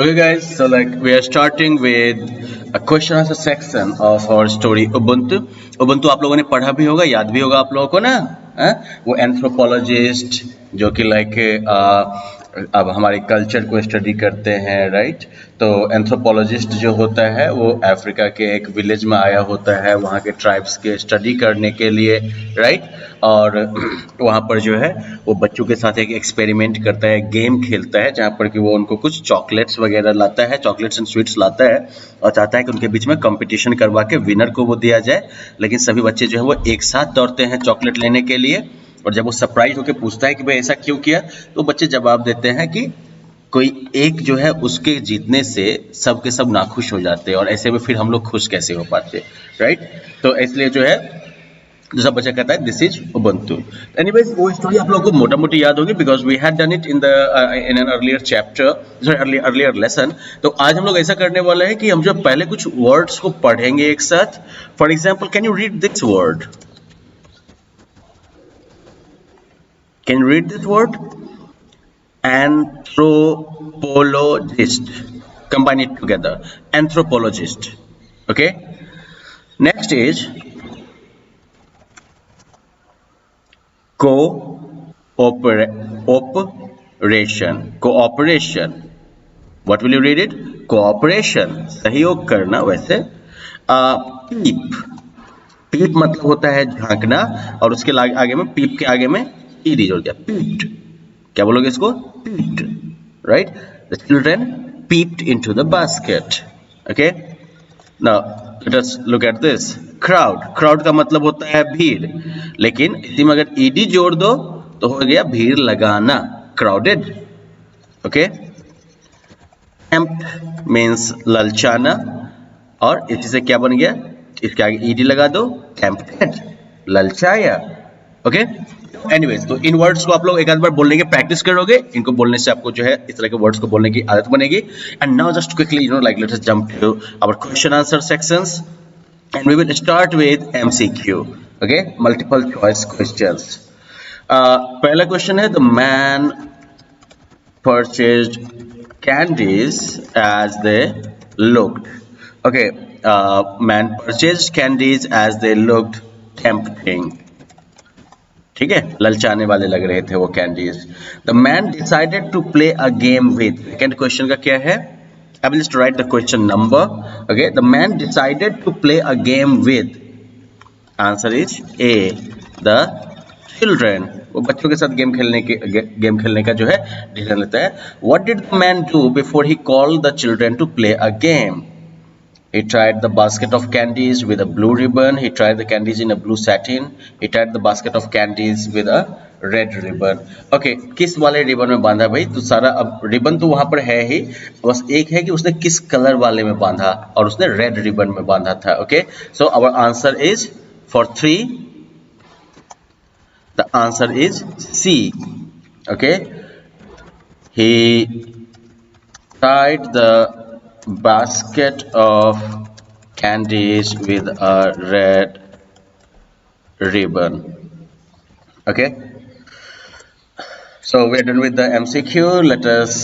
Okay, guys, so we are starting with a question answer section of our story Ubuntu. Ubuntu आप लोगों ने पढ़ा भी होगा, याद भी होगा आप लोगों को ना। वो एंथ्रोपोलॉजिस्ट जो कि अब हमारे कल्चर को स्टडी करते हैं, राइट। तो एंथ्रोपोलॉजिस्ट जो होता है वो अफ्रीका के एक विलेज में आया होता है वहाँ के ट्राइब्स के स्टडी करने के लिए, राइट। और वहाँ पर जो है वो बच्चों के साथ एक एक्सपेरिमेंट करता है, गेम खेलता है, जहाँ पर कि वो उनको कुछ चॉकलेट्स वगैरह लाता है, चॉकलेट्स एंड स्वीट्स लाता है और चाहता है कि उनके बीच में कंपटीशन करवा के विनर को वो दिया जाए। लेकिन सभी बच्चे जो है वो एक साथ दौड़ते हैं चॉकलेट लेने के लिए, और जब वो सरप्राइज होकर पूछता है कि भाई ऐसा क्यों किया, तो बच्चे जवाब देते हैं कि कोई एक जो है उसके जीतने से सब के सब नाखुश हो जाते हैं और ऐसे में फिर हम लोग खुश कैसे हो पाते, राइट। तो इसलिए जो है दूसरा बच्चा कहता है दिस इज उबंटू। एनीवेज वो स्टोरी आप लोगों को मोटा मोटी याद होगी because we had done it in an earlier chapter, sorry earlier lesson. तो आज हम लोग ऐसा करने वाले हैं कि हम जो पहले कुछ वर्ड्स को पढ़ेंगे एक साथ। For example, can you read this word? Can you read this word? Anthropologist. Combine it together. Anthropologist. Okay. Next is cooperation. Cooperation. What will you read it? Cooperation. सहयोग करना। वैसे पीप, पीप मतलब होता है झांकना, और उसके आगे में पीप के आगे में ईडी जोड़ दिया, पीट। क्या बोलोगे इसको? पीट, right. The children peeped into the basket. Okay, now let us look at this. Crowd, crowd का मतलब होता है भीड़, लेकिन इसी में अगर ईडी जोड़ दो तो हो गया भीड़ लगाना, क्राउडेड। ओके, टेम्प्ट मीन्स ललचाना, और इसी से क्या बन गया, इसके आगे ईडी लगा दो, टेम्प्टेड, ललचाया। ओके, एनीवेज तो इन वर्ड्स को आप लोग एक आध बार बोलने की प्रैक्टिस करोगे, इनको बोलने से आपको जो है इस तरह के वर्ड्स को बोलने की आदत बनेगी। And now just quickly let us jump to our question answer sections and we will start with MCQ. Okay, multiple choice questions. पहला क्वेश्चन है, the man purchased candies as they looked. Okay, man purchased candies as they looked tempting. ठीक है, ललचाने वाले लग रहे थे वो candies. The man decided to play a game with. Second question का क्या है? I will just write the question number. Okay, the man decided to play a game with. Answer is A, the children. वो बच्चों के साथ game खेलने का जो है डिसीजन लेता है। What did the man do before he called the children to play a game? He tied the basket of candies with a blue ribbon. He tied the candies in a blue satin. He tied the basket of candies with a red ribbon. Okay, किस वाले ribbon में बांधा भाई? तो सारा अब ribbon तो वहां पर है ही, बस एक है कि उसने किस कलर वाले में बांधा, और उसने रेड रिबन में बांधा था। Okay, so our answer is for 3, the answer is C. Okay, he tied the basket of candies with a red ribbon. Okay, so we're done with the MCQ. Let us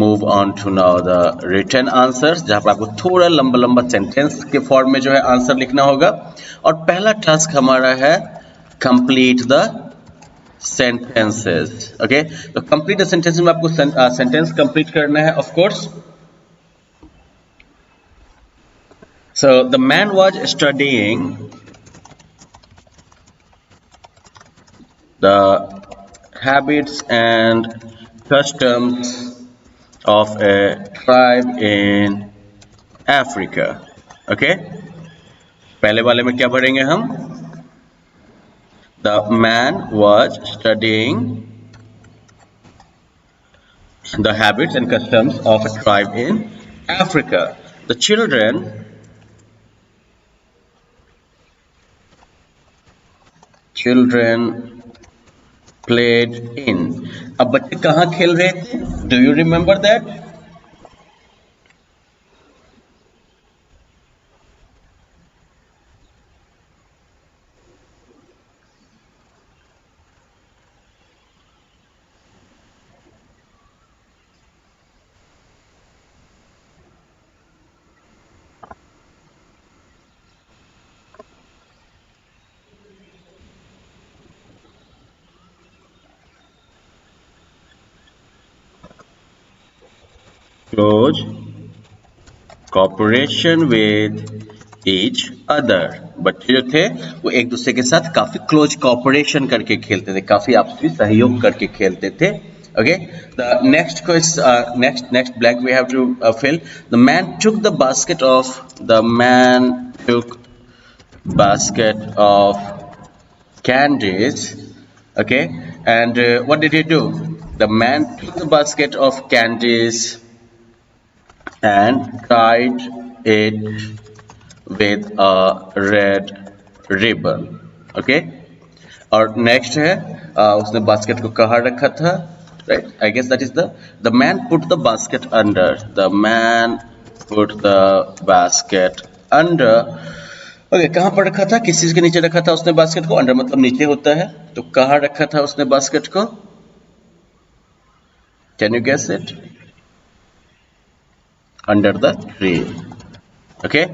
move on to now the written answers, जहां पर आपको थोड़ा लंबा लंबा sentence के form में जो है आंसर लिखना होगा। और पहला टास्क हमारा है कंप्लीट द sentences. Okay, तो complete the sentences में आपको सेंटेंस कंप्लीट करना है of course. So the man was studying the habits and customs of a tribe in Africa. Okay, पहले वाले में क्या भरेंगे हम? The man was studying the habits and customs of a tribe in Africa. The children played in. अब बच्चे कहाँ खेल रहे थे? Do you remember that? close cooperation with each other. बच्चे जो थे वो एक दूसरे के साथ काफी क्लोज कॉपरेशन करके खेलते थे, काफी आपसी सहयोग करके खेलते थे. Okay, the next question, next blank we have to fill. The man took basket of candies. Okay, and what did he do? The man took the basket of candies and tied it with a red ribbon. Okay, और next है उसने basket को कहाँ रखा था, right? I guess that is the man put the basket under. The man put the basket under. Okay, कहाँ पर रखा था, किस चीज के नीचे रखा था उसने बास्केट को? अंडर मतलब नीचे होता है, तो कहाँ रखा था उसने बास्केट को? Can you guess it? Under the tree. Okay,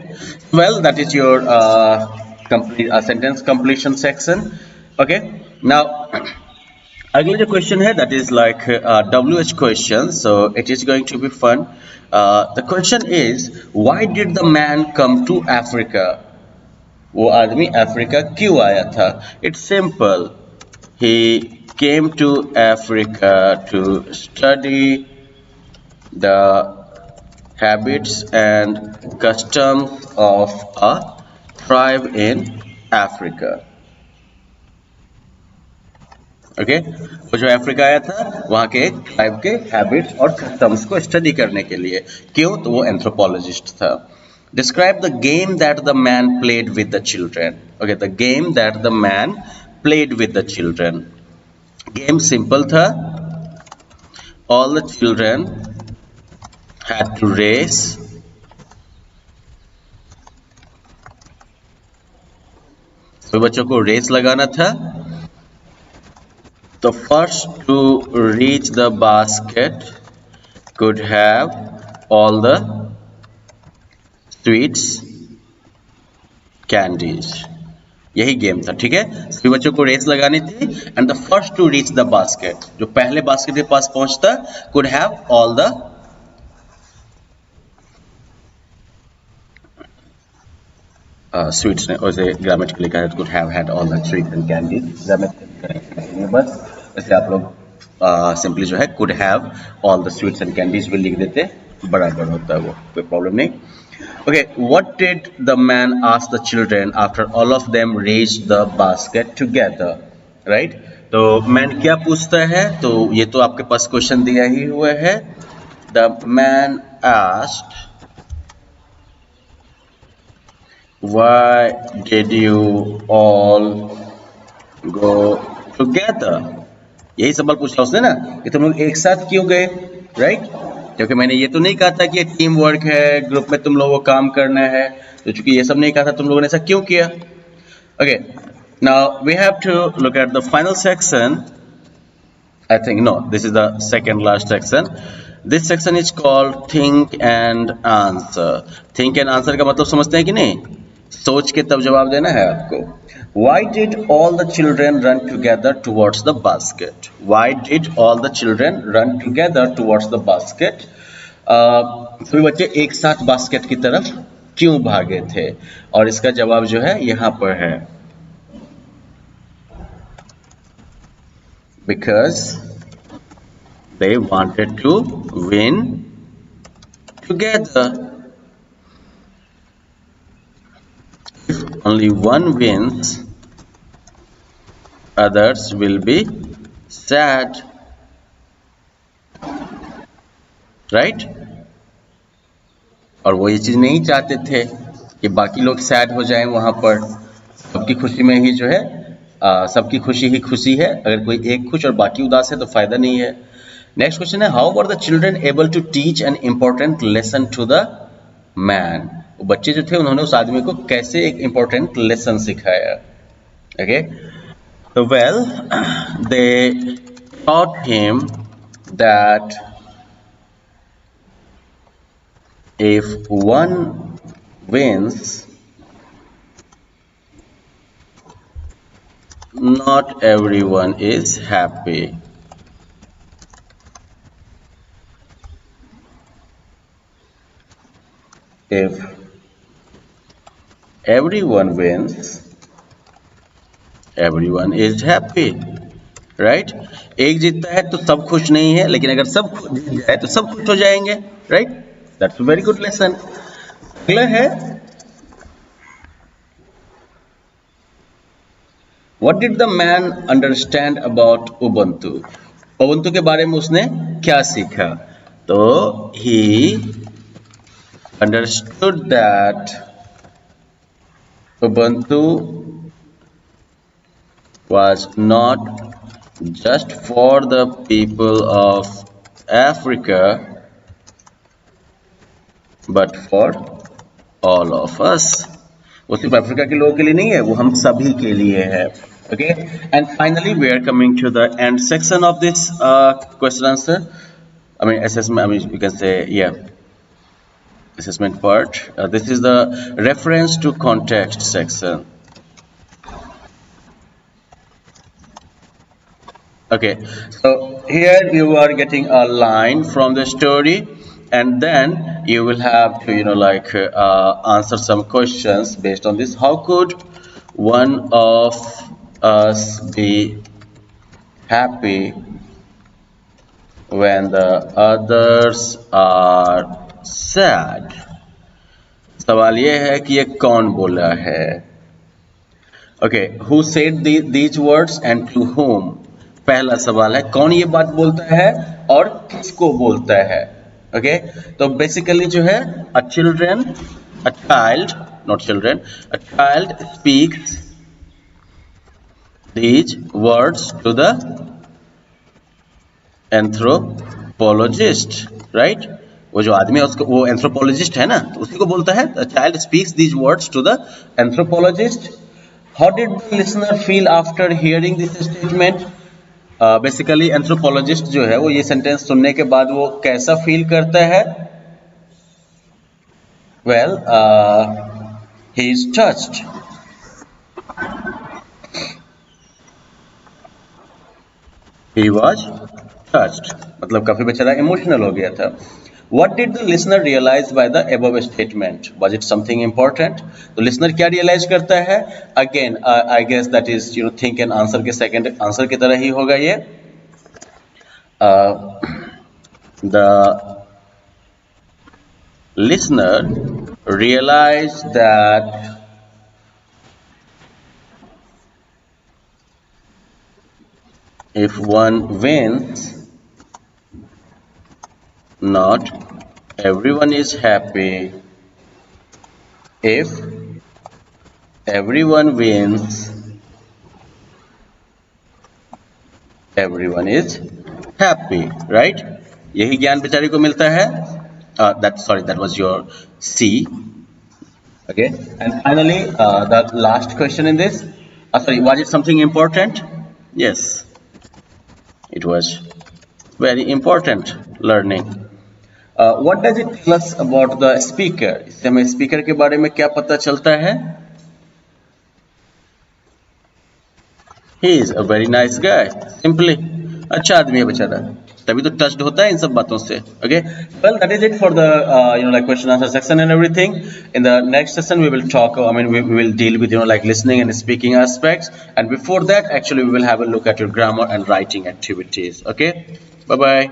well, that is your complete sentence completion section. Okay, now अगला जो क्वेश्चन है that is like WH question, so it is going to be fun. The question is, why did the man come to Africa? वो आदमी Africa क्यों आया था? It's simple. He came to Africa to study the habits and customs of a tribe in Africa. Okay, वो जो Africa आया था वहाँ के एक ट्राइब के हैबिट्स और कस्टम्स को स्टडी करने के लिए. क्यों? तो वो एंथ्रोपोलॉजिस्ट था. Describe the game that the man played with the children. Okay, the game that the man played with the children. Game simple था. All the children had to race. तो बच्चों को रेस लगाना था. The first to reach the basket could have all the sweets, candies. यही game था. ठीक है, सभी बच्चों को रेस लगानी थी. And the first to reach the basket, जो पहले बास्केट के पास पहुंचता, could have all the sweets ने वैसे ग्रामेटिकली लिखा है, could have had all the sweets and candies. Grammatically बस ऐसे आप लोग सिंपली जो है could have all the sweets and candies भी लिख देते, बराबर होता है वो, कोई प्रॉब्लम नहीं. Okay, what did the man ask the children after all of them reached the basket together? Right? तो man क्या पूछता है? तो ये तो आपके पास क्वेश्चन दिया ही हुआ है. The man asked, why did you all go together? यही सवाल पूछा उसने ना कि तुम लोग एक साथ क्यों गए, राइट? क्योंकि मैंने ये तो नहीं कहा था कि ये टीम वर्क है, ग्रुप में तुम लोगों को काम करना है, तो चूंकि ये सब नहीं कहा था, तुम लोगों ने ऐसा क्यों किया? Okay, now we have to look at the final section. I think no, this is the second last section. This section is called think and answer. Think and answer का मतलब समझते हैं कि नहीं? सोच के तब जवाब देना है आपको. Why did all the children run together towards the basket? Why did all the children run together towards the basket? सभी बच्चे एक साथ बास्केट की तरफ क्यों भागे थे? और इसका जवाब जो है यहाँ पर है. Because they wanted to win together. Only one wins, others will be sad. Right? और वो ये चीज नहीं चाहते थे कि बाकी लोग सैड हो जाएं वहां पर. सबकी खुशी में ही जो है सबकी खुशी ही खुशी है. अगर कोई एक खुश और बाकी उदास है तो फायदा नहीं है. नेक्स्ट क्वेश्चन है, how were the children able to teach an important lesson to the man? बच्चे जो थे उन्होंने उस आदमी को कैसे एक इंपॉर्टेंट लेसन सिखाया? ओके, तो well, they taught him that if one wins, not everyone is happy. if everyone wins, everyone is happy, right? एक जीतता है तो सब खुश नहीं है, लेकिन अगर सब जीत जाए तो सब खुश हो जाएंगे, right? That's a very good lesson. अगला है, What did the man understand about Ubuntu? Ubuntu के बारे में उसने क्या सीखा? तो he understood that Ubuntu was not just for the people of Africa, but for all of us. वो सिर्फ अफ्रीका के लोगों के लिए नहीं है, वो हम सभी के लिए है. Okay, and finally we are coming to the end section of this question answer. I mean assessment. I mean you can say, yeah, assessment part. This is the reference to context section. Okay, so here you are getting a line from the story, and then you will have to answer some questions based on this. How could one of us be happy when the others are sad? सवाल ये है कि ये कौन बोला है. Okay, who said these words and to whom? पहला सवाल है, कौन ये बात बोलता है और किसको बोलता है. ओके, तो बेसिकली जो है, a child speaks these words to the anthropologist, right? वो जो आदमी है उसको, वो एंथ्रोपोलॉजिस्ट है ना, तो उसी को बोलता है. a child speaks these words to the anthropologist. How did the listener feel after hearing this statement? Basically anthropologist जो है वो ये सेंटेंस सुनने के बाद वो कैसा फील करता है? Well, he is touched. He was touched, मतलब काफी बेचारा इमोशनल हो गया था. What did the listener realize by the above statement? Was it something important? तो listener क्या realize करता है? Again, I guess that is think and answer के second answer की तरह ही होगा ये. The listener realized that if one wins, not everyone is happy. If everyone wins, everyone is happy, right? यही ज्ञान बेचारी को मिलता है. That was your C. Okay, and finally the last question in this. Was it something important? Yes, it was very important learning. What does it tell us about the speaker? इससे हमें speaker के बारे में क्या पता चलता है? He is a very nice guy. Simply, अच्छा आदमी है बेचारा, तभी तो टच्ड होता है इन सब बातों से. Okay, well that is it for the question answer section and everything. In the next session we will talk. We will deal with listening and speaking aspects. And before that, actually we will have a look at your grammar and writing activities. Okay, bye bye.